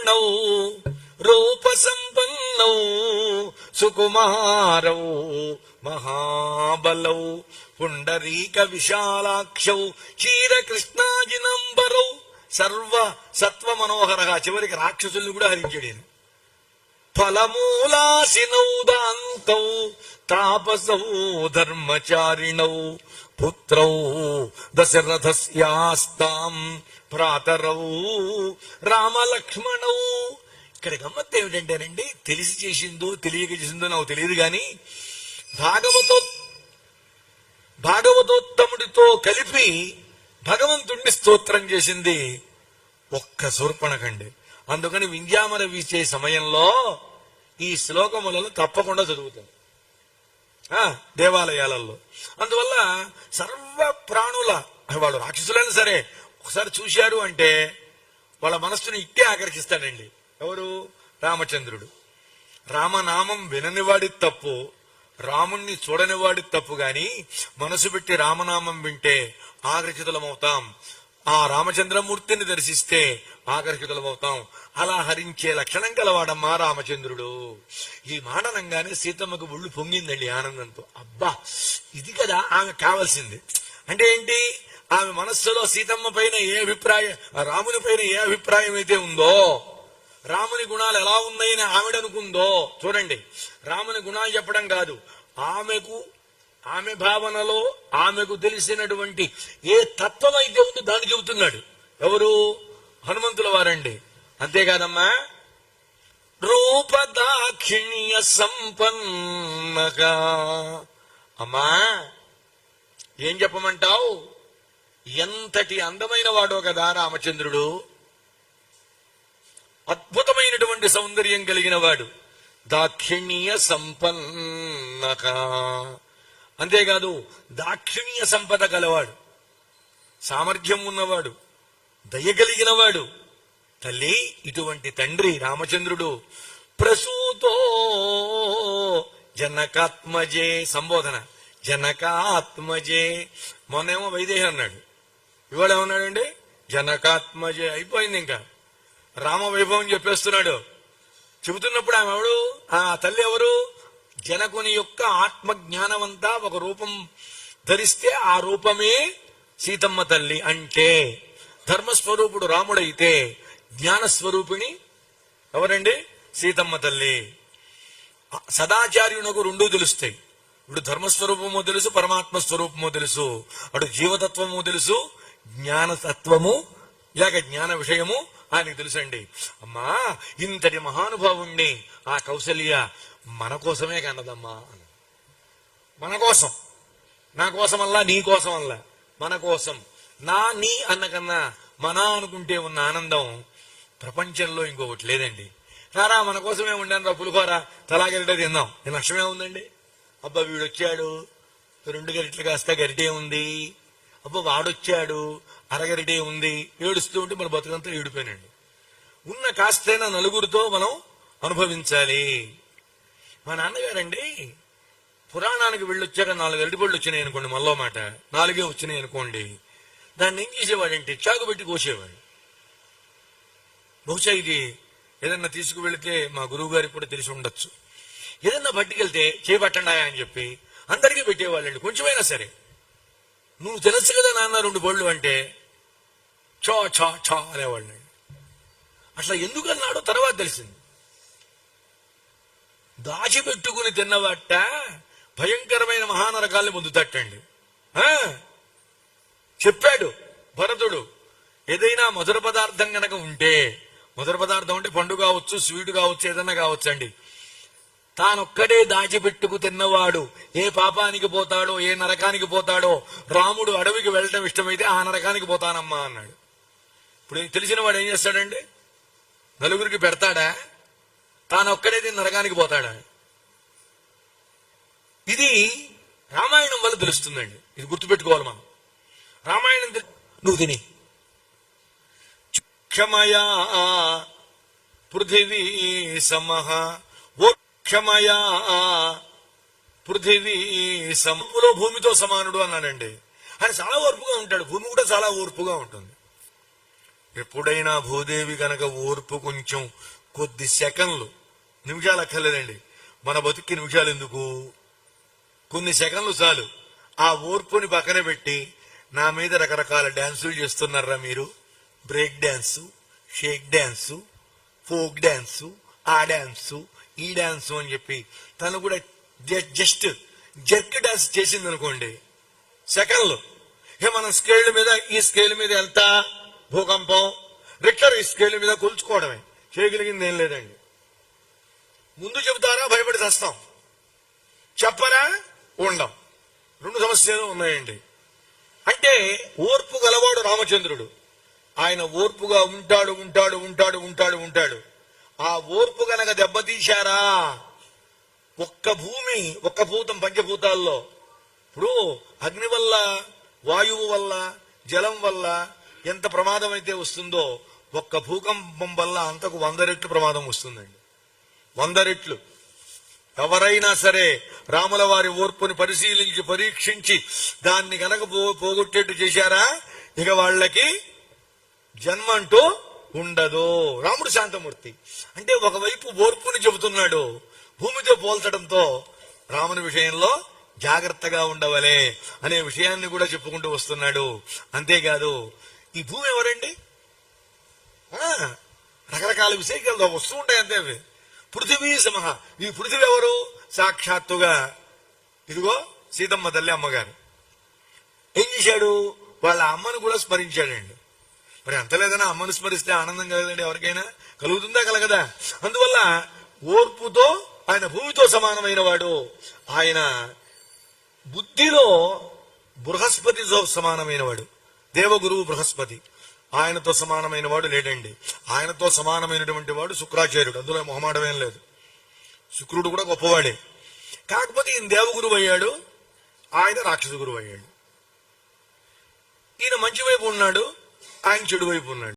శ్యామవర్ణౌ రూప సంపన్నౌ సుకుమారౌ మహాబలౌ పుండరీక విశాలాక్షౌ క్షీరకృష్ణాజినంబరౌ సర్వ సత్వ మనోహర. చివరికి రాక్షసుల్ని కూడా హరించాడు. ఫలమూలాసినౌ దాంతౌ తాపసౌ ధర్మచారిణౌ పుత్రౌ దశరథస్యాస్తాం భ్రాతరౌ రామలక్ష్మణౌ. ఇక్కడ గమ్మత్తు ఏమిటంటేనండి, తెలిసి చేసిందో తెలియక చేసిందో నాకు తెలియదు కానీ భాగవతోత్తముడితో కలిపి భగవంతుణ్ణి స్తోత్రం చేసింది ఒక్క శూర్పణఖండి. అందుకని వింధ్యామర వీచే సమయంలో ఈ శ్లోకములను తప్పకుండా చదువుతాం దేవాలయాలలో. అందువల్ల సర్వ ప్రాణుల వాళ్ళు రాక్షసులైనా సరే ఒకసారి చూశారు అంటే వాళ్ళ మనస్సును ఇట్టే ఆకర్షిస్తాడండి. ఎవరు? రామచంద్రుడు. రామనామం విననివాడి తప్పు, రాముణ్ణి చూడనివాడి తప్పు. గాని మనసు పెట్టి రామనామం వింటే ఆకర్షితులమవుతాం. ఆ రామచంద్రమూర్తిని దర్శిస్తే ఆకర్షితులమవుతాం. అలా హరించే లక్షణం గలవాడమ్మా రామచంద్రుడు. ఈ మాటనంగానే సీతమ్మకు ఒళ్ళు పొంగిందండి ఆనందంతో. అబ్బా, ఇది కదా ఆమె కావాల్సింది. అంటే ఏంటి? ఆమె మనస్సులో సీతమ్మ పైన ఏ అభిప్రాయం, రాముని పైన ఏ అభిప్రాయం అయితే ఉందో, రాముని గుణాలు ఎలా ఉన్నాయని ఆవిడనుకుందో. చూడండి, రాముని గుణాలు చెప్పడం కాదు, ఆమె భావనలో ఆమెకు తెలిసినటువంటి ఏ తత్వం అయితే ఉందో దాన్ని చెబుతున్నాడు. ఎవరు? హనుమంతుల వారండి. అంతేకాదమ్మా, రూపదాక్షిణ్య సంపన్నగా. అమ్మా, ఏం చెప్పమంటావు? ఎంతటి అందమైన వాడో కదా రామచంద్రుడు. అద్భుతమైనటువంటి సౌందర్యం కలిగిన వాడు. దాక్షిణ్య సంపన్నక. అంతేకాదు, దాక్షిణ్య సంపద గలవాడు, సామర్థ్యం ఉన్నవాడు, దయగలిగిన వాడు. తల్లి, ఇటువంటి తండ్రి రామచంద్రుడు. ప్రసూతో జనకాత్మజే. సంబోధన జనకాత్మజే. మొన్నేమో వైదేహి అన్నాడు, ఇవాళ ఏమన్నాడండి? జనకాత్మజే. అయిపోయింది. ఇంకా రామ వైభవం చెప్పేస్తున్నాడు. చెబుతున్నప్పుడు ఆమె ఎవడు? ఆ తల్లి ఎవరు? జనకుని యొక్క ఆత్మజ్ఞానం అంతా ఒక రూపం ధరిస్తే ఆ రూపమే సీతమ్మ తల్లి. అంటే ధర్మస్వరూపుడు రాముడైతే జ్ఞానస్వరూపిణి ఎవరండి? సీతమ్మ తల్లి. సదాచార్యునకు రెండూ తెలుస్తాయి. ఇప్పుడు ధర్మస్వరూపము తెలుసు, పరమాత్మ స్వరూపము తెలుసు. అటు జీవతత్వము తెలుసు, జ్ఞానతత్వము లేక జ్ఞాన విషయము ఆయనకు తెలుసండి. అమ్మా, ఇంతటి మహానుభావుణ్ణి ఆ కౌసల్య మన కోసమే కన్నదమ్మా. మన కోసం, నా కోసం అల్లా, నీ కోసం అల్లా, మన కోసం. నా నీ అన్న కన్నా మన అనుకుంటే ఉన్న ఆనందం ప్రపంచంలో ఇంకొకటి లేదండి. రారా, మన కోసమే ఉండాను రా పులిహోర, తలాగరిటే తిందాం. ఈ లక్ష్యమే ఉందండి. అబ్బా, వీడొచ్చాడు, 2 గరిటెలు కాస్త గరిటే ఉంది. అబ్బా, వాడొచ్చాడు, అరగరిటే ఉంది. ఏడుస్తూ ఉంటే మన బతుకంతా ఏడిపోయినండి. ఉన్న కాస్తైనా నలుగురితో మనం అనుభవించాలి. మా నాన్నగారండి పురాణానికి వెళ్ళొచ్చాక 4 అరటిపళ్ళు వచ్చినాయి అనుకోండి, మళ్ళీ మాట 4 వచ్చినాయి అనుకోండి, దాన్ని ఏం చేసేవాడంటే చాకు పెట్టి కోసేవాడు. బహుశా ఇది ఏదన్నా తీసుకువెళితే మా గురువు గారికి కూడా తెలిసి ఉండొచ్చు. ఏదన్నా పట్టుకెళ్తే చేపట్టండి అని చెప్పి అందరికీ పెట్టేవాళ్ళండి. కొంచెమైనా సరే, నువ్వు తెలుసు కదా నాన్న 2 పళ్ళు అంటే చో చో చో అనేవాళ్ళండి. అట్లా ఎందుకన్నాడో తర్వాత తెలిసింది. దాచిపెట్టుకుని తిన్నవాట భయంకరమైన మహానరకాల్ని పొందుతట్టండి. చెప్పాడు భరతుడు, ఏదైనా మధుర పదార్థం గనక ఉంటే, మధుర పదార్థం అంటే పండు కావచ్చు, స్వీట్ కావచ్చు, ఏదన్నా కావచ్చు అండి, తానొక్కడే దాచిపెట్టుకు తిన్నవాడు ఏ పాపానికి పోతాడో, ఏ నరకానికి పోతాడో. రాముడు అడవికి వెళ్ళటం ఇష్టమైతే ఆ నరకానికి పోతానమ్మా అన్నాడు. ఇప్పుడు తెలిసిన వాడు ఏం చేస్తాడండి? నలుగురికి పెడతాడా? తానొక్కడే తిని నరకానికి పోతాడా? ఇది రామాయణం వల్ల తెలుస్తుందండి. ఇది గుర్తుపెట్టుకోవాలి మనం. రామాయణం నువ్వు తిని క్షమయా పృథివీ సమహ, ఓ క్షమయా పృథివీ సమపులో భూమితో సమానుడు అన్నాడండి. ఆయన చాలా ఓర్పుగా ఉంటాడు, భూమి కూడా చాలా ఓర్పుగా ఉంటుంది. ఎప్పుడైనా భూదేవి గనక ఓర్పు కొంచెం కొద్ది సెకండ్లు, నిమిషాలు అక్కర్లేదండి, మన బతుక్కి నిమిషాలు ఎందుకు, కొన్ని సెకండ్లు చాలు, ఆ ఓర్పుని పక్కన పెట్టి నా మీద రకరకాల డాన్సులు చేస్తున్నారా మీరు, break dance, shake dance, folk dance, ఆ డాన్సు, ఈ డాన్సు అని చెప్పి తను కూడా జస్ట్ జర్క్ డాన్స్ చేసింది అనుకోండి, సెకండ్లు. మనం స్కేల్ మీద, ఈ స్కేల్ మీద ఎంత భూకంపం, రిక్టర్ ఈ స్కేల్ మీద కొలుచుకోవడమే, చేయగలిగింది ఏం లేదండి. ముందు చెబుతారా, భయపడి చేస్తాం, చెప్పరా ఉండం, రెండు సమస్యలు ఉన్నాయండి. అంటే ఓర్పు గలవాడు రామచంద్రుడు. ఆయన ఓర్పుగా ఉంటాడు ఉంటాడు ఉంటాడు ఉంటాడు ఉంటాడు. ఆ ఓర్పు గనక దెబ్బతీశారా, ఒక్క భూమి, ఒక్క భూతం పంచభూతాల్లో, ఇప్పుడు అగ్ని వల్ల, వాయువు వల్ల, జలం వల్ల ఎంత ప్రమాదం అయితే వస్తుందో, ఒక్క భూకంపం వల్ల అంతకు 100 రెట్లు ప్రమాదం వస్తుందండి. 100 రెట్లు. ఎవరైనా సరే రాముల వారి ఓర్పుని పరిశీలించి పరీక్షించి దాన్ని గనక పోగొట్టేట్టు చేశారా, ఇక వాళ్ళకి జన్మ అంటూ ఉండదు. రాముడు శాంతమూర్తి. అంటే ఒకవైపు ఓర్పుని చెబుతున్నాడు, భూమితో పోల్చడంతో రాముని విషయంలో జాగ్రత్తగా ఉండవలే అనే విషయాన్ని కూడా చెప్పుకుంటూ వస్తున్నాడు. అంతేకాదు, ఈ భూమి ఎవరండి, రకరకాల విషయాలు వస్తూ ఉంటాయి అంతే. పృథివీ సమహ, ఈ పృథివీ ఎవరు, సాక్షాత్తుగా ఇదిగో సీతమ్మ తల్లి అమ్మగారు. ఏం చేశాడు, వాళ్ళ అమ్మను కూడా స్మరించాడండి. మరి అంత లేదన్నా అమ్మను స్మరిస్తే ఆనందం కలగదండి, ఎవరికైనా కలుగుతుందా, కలగదా? అందువల్ల ఓర్పుతో ఆయన భూమితో సమానమైన వాడు. ఆయన బుద్ధిలో బృహస్పతితో సమానమైన వాడు, దేవగురువు బృహస్పతి. ఆయనతో సమానమైన వాడు లేడండి. ఆయనతో సమానమైనటువంటి వాడు శుక్రాచార్యుడు, అందులో మొహమాటమేం లేదు. శుక్రుడు కూడా గొప్పవాడే. కాకపోతే ఈయన దేవగురువు అయ్యాడు, ఆయన రాక్షస గురువు అయ్యాడు. ఈయన మంచి వైపు ఉన్నాడు, ఆయన చెడు వైపు ఉన్నాడు.